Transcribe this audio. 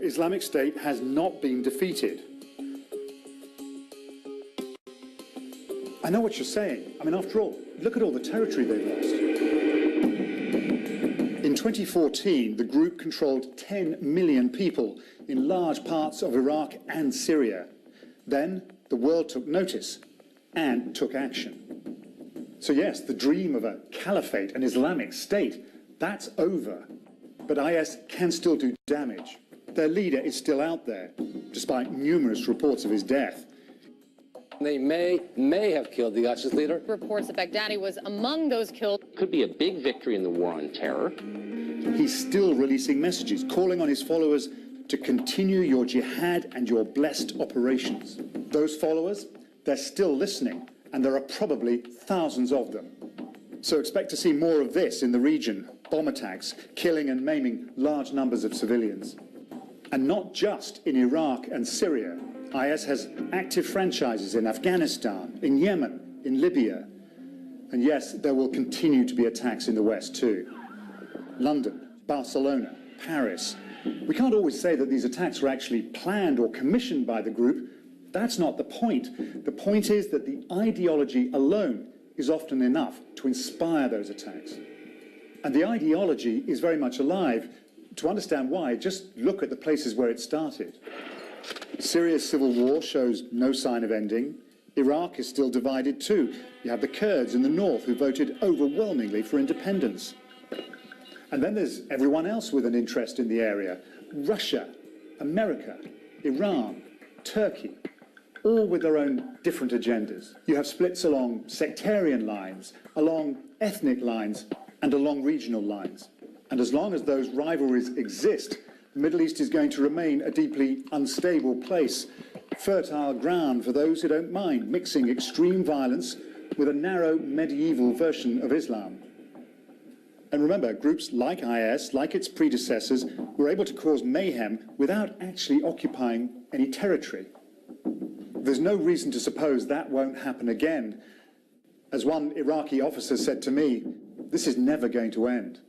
Islamic State has not been defeated. I know what you're saying. I mean, after all, look at all the territory they've lost. In 2014, the group controlled 10 million people in large parts of Iraq and Syria. Then the world took notice and took action. So yes, the dream of a caliphate, an Islamic State, that's over. But IS can still do damage. Their leader is still out there, despite numerous reports of his death. They may have killed the ISIS leader. Reports that Baghdadi was among those killed. Could be a big victory in the war on terror. He's still releasing messages, calling on his followers to continue your jihad and your blessed operations. Those followers, they're still listening, and there are probably thousands of them. So expect to see more of this in the region, bomb attacks, killing and maiming large numbers of civilians. And not just in Iraq and Syria. IS has active franchises in Afghanistan, in Yemen, in Libya. And yes, there will continue to be attacks in the West too. London, Barcelona, Paris. We can't always say that these attacks were actually planned or commissioned by the group. That's not the point. The point is that the ideology alone is often enough to inspire those attacks. And the ideology is very much alive. To understand why, just look at the places where it started. Syria's civil war shows no sign of ending. Iraq is still divided too. You have the Kurds in the north who voted overwhelmingly for independence. And then there's everyone else with an interest in the area. Russia, America, Iran, Turkey, all with their own different agendas. You have splits along sectarian lines, along ethnic lines, and along regional lines. And as long as those rivalries exist, the Middle East is going to remain a deeply unstable place, fertile ground for those who don't mind mixing extreme violence with a narrow medieval version of Islam. And remember, groups like IS, like its predecessors, were able to cause mayhem without actually occupying any territory. There's no reason to suppose that won't happen again. As one Iraqi officer said to me, this is never going to end.